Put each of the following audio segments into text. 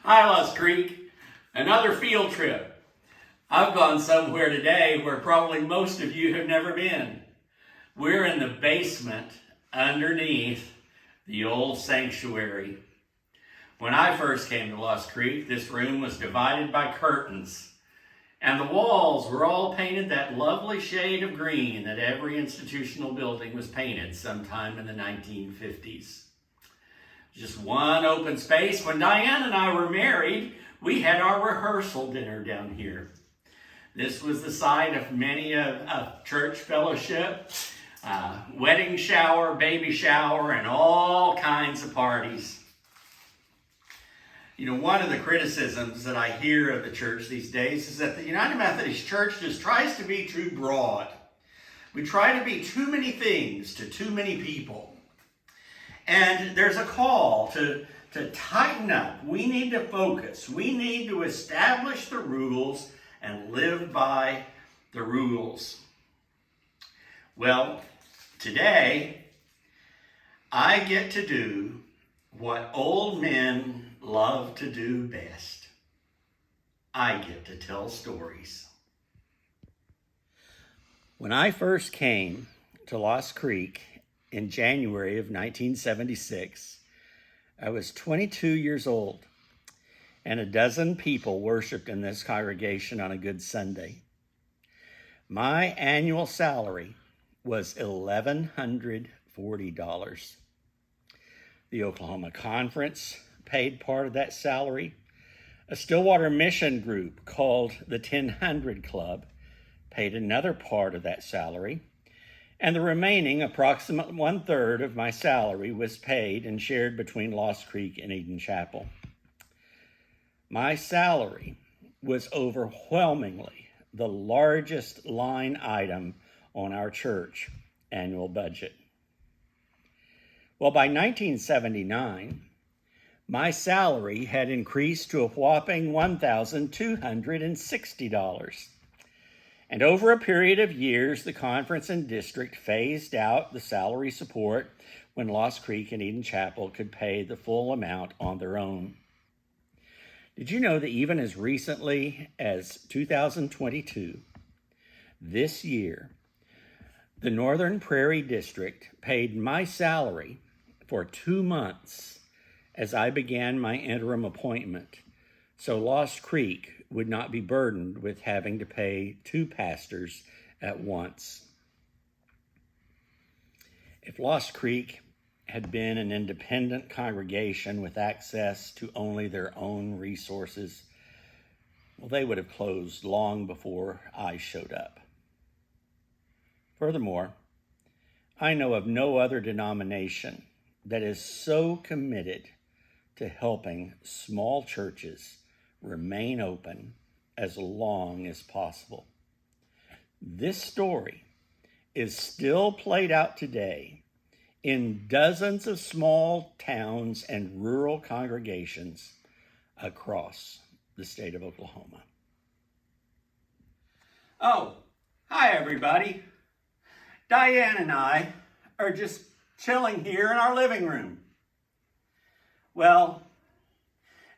Hi, Lost Creek. Another field trip. I've gone somewhere today where probably most of you have never been. We're in the basement underneath the old sanctuary. When I first came to Lost Creek, this room was divided by curtains, and the walls were all painted that lovely shade of green that every institutional building was painted sometime in the 1950s. Just one open space. When Diane and I were married, we had our rehearsal dinner down here. This was the site of many a church fellowship, wedding shower, baby shower, and all kinds of parties. You know, one of the criticisms that I hear of the church these days is that the United Methodist Church just tries to be too broad. We try to be too many things to too many people. And there's a call to tighten up. We need to focus. We need to establish the rules and live by the rules. Well, today, I get to do what old men love to do best. I get to tell stories. When I first came to Lost Creek in January of 1976, I was 22 years old, and a dozen people worshiped in this congregation on a good Sunday. My annual salary was $1,140. The Oklahoma Conference paid part of that salary. A Stillwater mission group called the 1000 Club paid another part of that salary. And the remaining approximate 1/3 of my salary was paid and shared between Lost Creek and Eden Chapel. My salary was overwhelmingly the largest line item on our church annual budget. Well, by 1979, my salary had increased to a whopping $1,260. And over a period of years, the conference and district phased out the salary support when Lost Creek and Eden Chapel could pay the full amount on their own. Did you know that even as recently as 2022, this year, the Northern Prairie District paid my salary for 2 months as I began my interim appointment, so Lost Creek would not be burdened with having to pay 2 pastors at once. If Lost Creek had been an independent congregation with access to only their own resources, well, they would have closed long before I showed up. Furthermore, I know of no other denomination that is so committed to helping small churches remain open as long as possible. This story is still played out today in dozens of small towns and rural congregations across the state of Oklahoma. Oh, hi everybody. Diane and I are just chilling here in our living room. Well,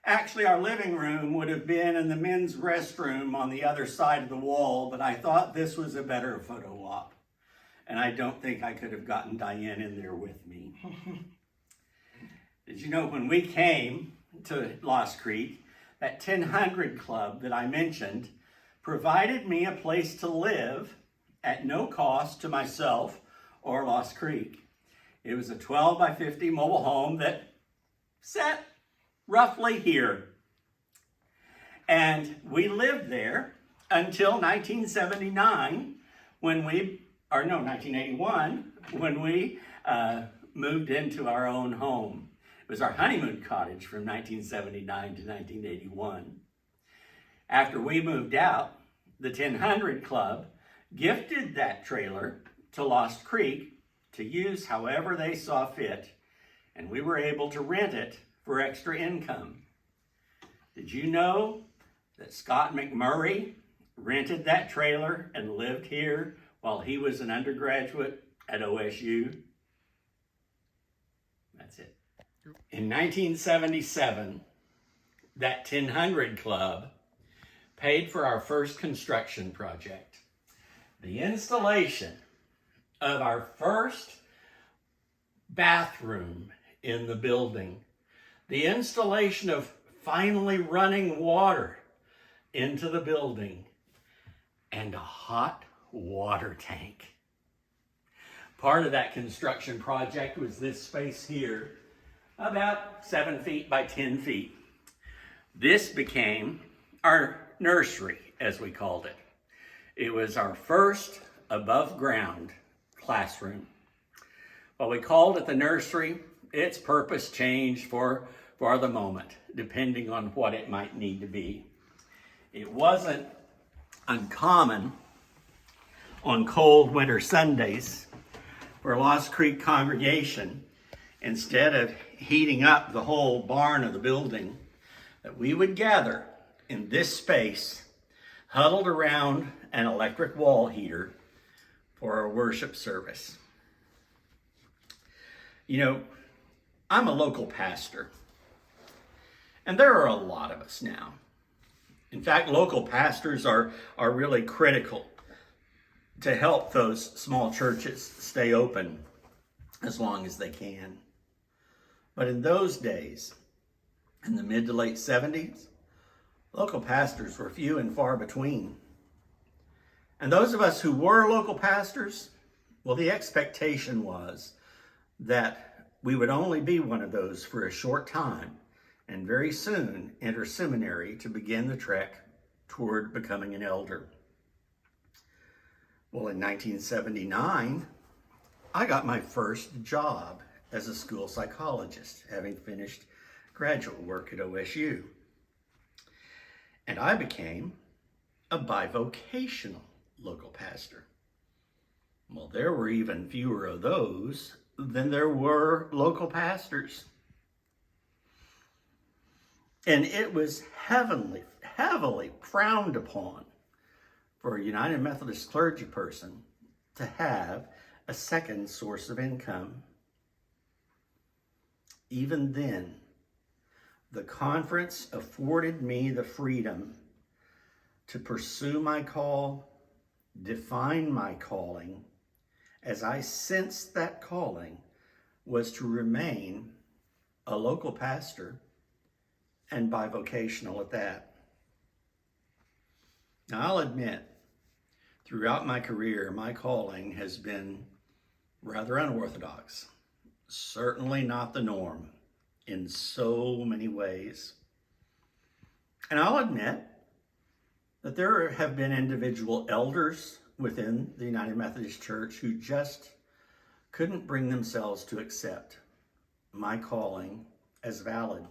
actually, our living room would have been in the men's restroom on the other side of the wall, but I thought this was a better photo op. And I don't think I could have gotten Diane in there with me. Did you know when we came to Lost Creek, that 1000 Club that I mentioned provided me a place to live at no cost to myself or Lost Creek. It was a 12 by 50 mobile home that sat roughly here. And we lived there until 1979 1981 when we moved into our own home. It was our honeymoon cottage from 1979 to 1981. After we moved out, the 1000 Club gifted that trailer to Lost Creek to use however they saw fit, and we were able to rent it for extra income. Did you know that Scott McMurray rented that trailer and lived here while he was an undergraduate at OSU? That's it. In 1977, that 1000 Club paid for our first construction project. The installation of our first bathroom in the building. The installation of finally running water into the building. And a hot water tank. Part of that construction project was this space here, about 7 feet by 10 feet. This became our nursery, as we called it. It was our first above ground classroom. While we called it the nursery, its purpose changed for the moment, depending on what it might need to be. It wasn't uncommon on cold winter Sundays for Lost Creek congregation, instead of heating up the whole barn of the building, that we would gather in this space, huddled around an electric wall heater for our worship service. You know, I'm a local pastor, and there are a lot of us now. In fact, local pastors are really critical to help those small churches stay open as long as they can. But in those days, in the mid to late 70s, local pastors were few and far between. And those of us who were local pastors, well, the expectation was that we would only be one of those for a short time and very soon enter seminary to begin the trek toward becoming an elder. Well, in 1979, I got my first job as a school psychologist, having finished graduate work at OSU. And I became a bivocational local pastor. Well, there were even fewer of those than there were local pastors. And it was heavily frowned upon for a United Methodist clergy person to have a second source of income. Even then, the conference afforded me the freedom to pursue my call, define my calling, as I sensed that calling was to remain a local pastor and bivocational at that. Now, I'll admit, throughout my career, my calling has been rather unorthodox, certainly not the norm in so many ways. And I'll admit that there have been individual elders within the United Methodist Church who just couldn't bring themselves to accept my calling as valid.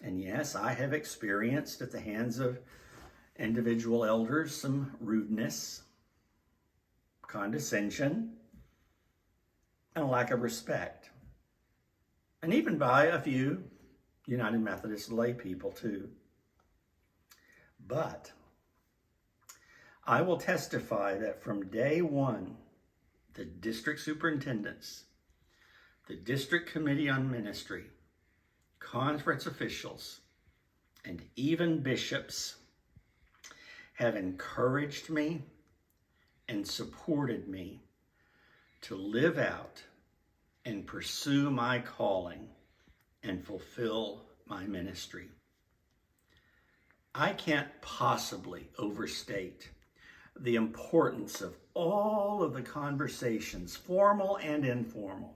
And yes, I have experienced at the hands of individual elders some rudeness, condescension, and a lack of respect. And even by a few United Methodist lay people too. But I will testify that from day one, the district superintendents, the district committee on ministry, conference officials, and even bishops have encouraged me and supported me to live out and pursue my calling and fulfill my ministry. I can't possibly overstate the importance of all of the conversations, formal and informal,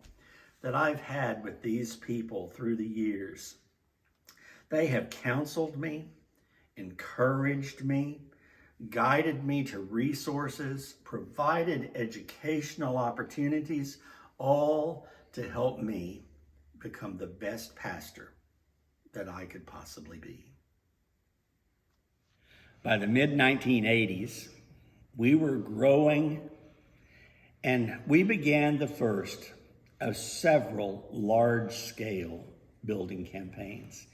that I've had with these people through the years. They have counseled me, encouraged me, guided me to resources, provided educational opportunities, all to help me become the best pastor that I could possibly be. By the mid-1980s, we were growing, and we began the first of several large-scale building campaigns.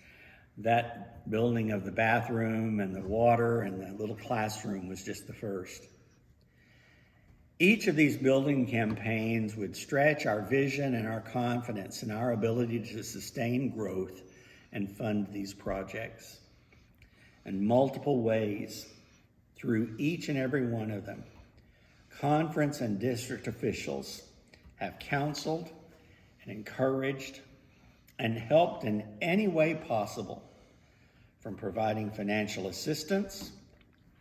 That building of the bathroom and the water and the little classroom was just the first. Each of these building campaigns would stretch our vision and our confidence in our ability to sustain growth and fund these projects. In multiple ways, through each and every one of them, conference and district officials have counseled and encouraged and helped in any way possible, from providing financial assistance,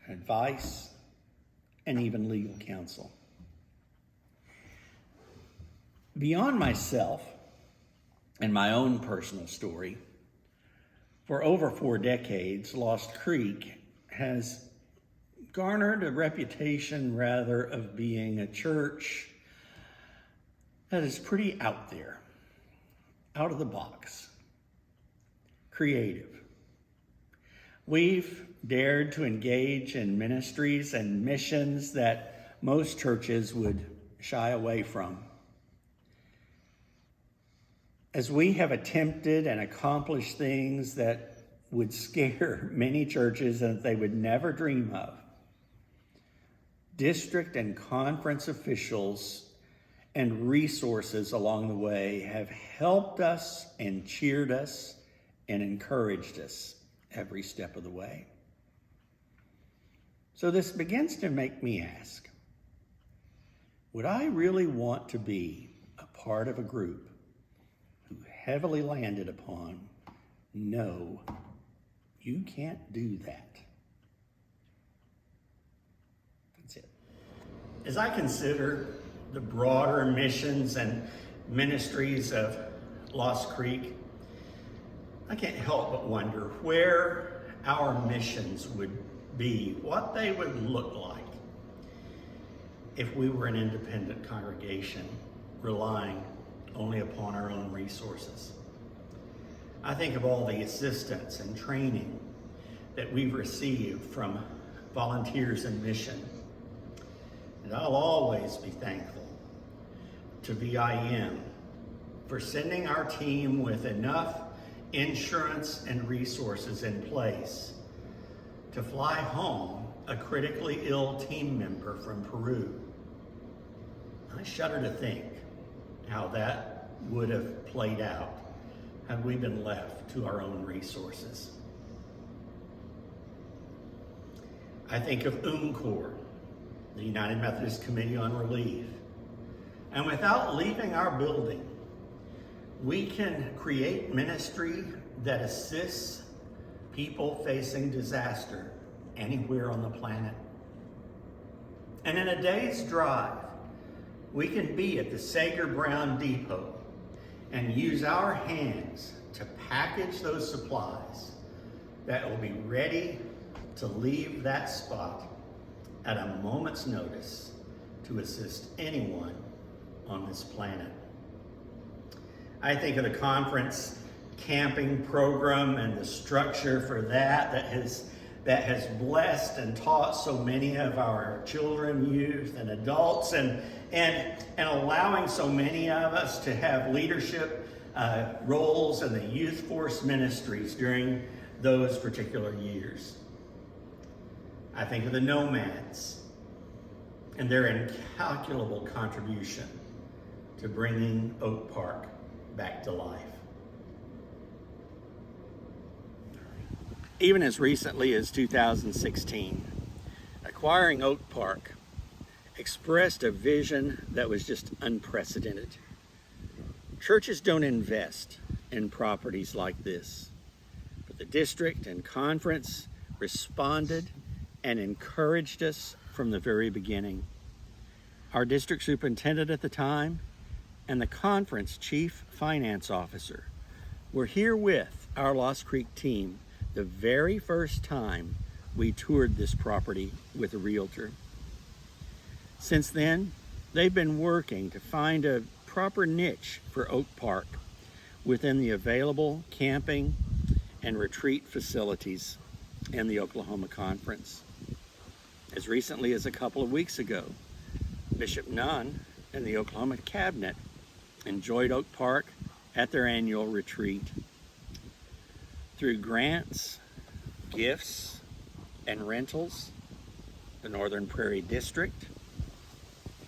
advice, and even legal counsel. Beyond myself and my own personal story, for over 4 decades, Lost Creek has garnered a reputation, rather, of being a church that is pretty out there, out of the box, creative. We've dared to engage in ministries and missions that most churches would shy away from. As we have attempted and accomplished things that would scare many churches and that they would never dream of, district and conference officials and resources along the way have helped us and cheered us and encouraged us every step of the way. So this begins to make me ask, would I really want to be a part of a group who heavily landed upon, no, you can't do that? That's it. As I consider the broader missions and ministries of Lost Creek, I can't help but wonder where our missions would be, what they would look like if we were an independent congregation relying only upon our own resources. I think of all the assistance and training that we've received from volunteers in mission, and I'll always be thankful to VIM for sending our team with enough insurance and resources in place to fly home a critically ill team member from Peru. I shudder to think how that would have played out had we been left to our own resources. I think of UMCOR, the United Methodist Committee on Relief, and without leaving our building, we can create ministry that assists people facing disaster anywhere on the planet. And in a day's drive, we can be at the Sager Brown Depot and use our hands to package those supplies that will be ready to leave that spot at a moment's notice to assist anyone on this planet. I think of the conference camping program and the structure for that has blessed and taught so many of our children, youth, and adults, and allowing so many of us to have leadership roles in the youth force ministries during those particular years. I think of the Nomads and their incalculable contribution to bringing Oak Park back to life. Even as recently as 2016, acquiring Oak Park expressed a vision that was just unprecedented. Churches don't invest in properties like this, but the district and conference responded and encouraged us from the very beginning. Our district superintendent at the time and the conference chief finance officer were here with our Lost Creek team the very first time we toured this property with a realtor. Since then, they've been working to find a proper niche for Oak Park within the available camping and retreat facilities in the Oklahoma Conference. As recently as a couple of weeks ago, Bishop Nunn and the Oklahoma Cabinet enjoyed Oak Park at their annual retreat. Through grants, gifts, and rentals, the Northern Prairie District,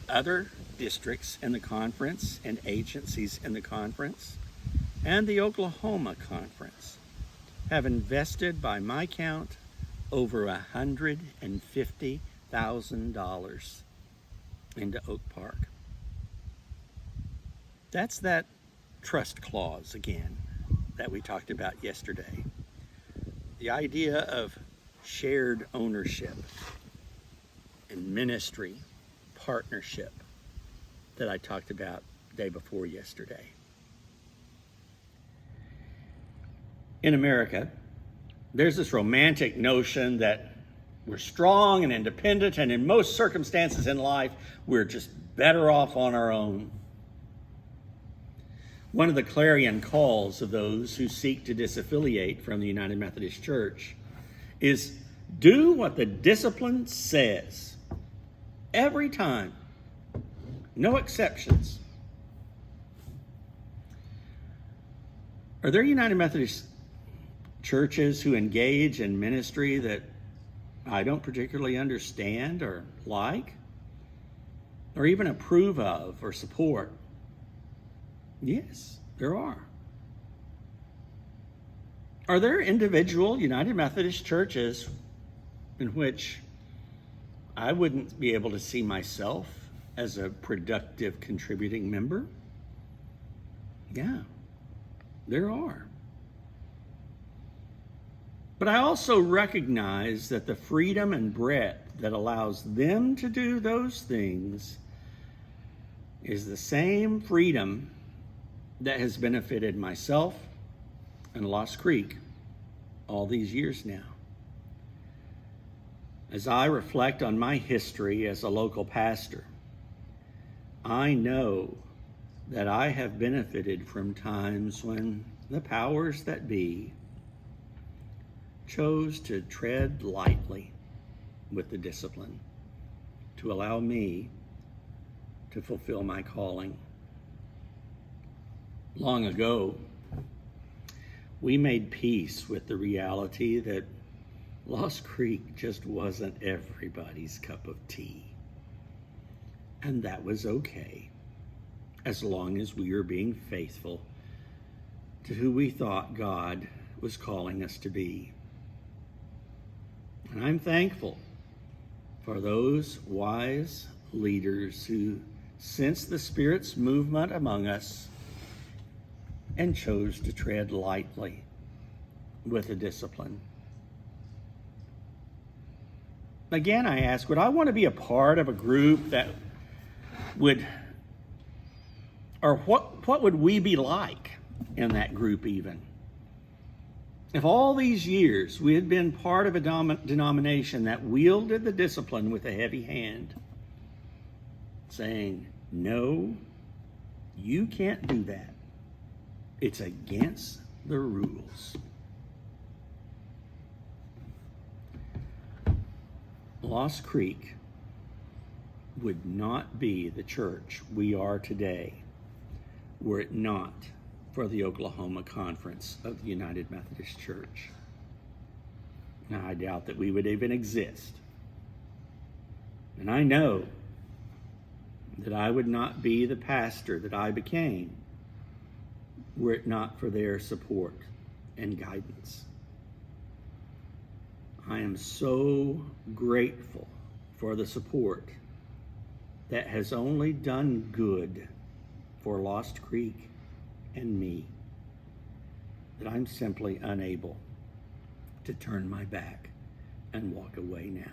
other districts in the conference and agencies in the conference, and the Oklahoma Conference have invested, by my count, over $150,000 into Oak Park. That's that trust clause again that we talked about yesterday. The idea of shared ownership and ministry partnership that I talked about day before yesterday. In America, there's this romantic notion that we're strong and independent, and in most circumstances in life, we're just better off on our own. One of the clarion calls of those who seek to disaffiliate from the United Methodist Church is do what the discipline says. Every time. No exceptions. Are there United Methodist churches who engage in ministry that I don't particularly understand or like, or even approve of or support? Yes, there are. Are there individual United Methodist churches in which I wouldn't be able to see myself as a productive contributing member? Yeah, there are. But I also recognize that the freedom and breadth that allows them to do those things is the same freedom that has benefited myself and Lost Creek all these years now. As I reflect on my history as a local pastor, I know that I have benefited from times when the powers that be chose to tread lightly with the discipline to allow me to fulfill my calling. Long ago, we made peace with the reality that Lost Creek just wasn't everybody's cup of tea. And that was okay, as long as we were being faithful to who we thought God was calling us to be. And I'm thankful for those wise leaders who sensed the Spirit's movement among us and chose to tread lightly with the discipline. Again, I ask, would I want to be a part of a group that would, or what would we be like in that group even? If all these years we had been part of a denomination that wielded the discipline with a heavy hand, saying, no, you can't do that. It's against the rules. Lost Creek would not be the church we are today were it not for the Oklahoma Conference of the United Methodist Church. Now, I doubt that we would even exist. And I know that I would not be the pastor that I became were it not for their support and guidance. I am so grateful for the support that has only done good for Lost Creek and me, that I'm simply unable to turn my back and walk away now.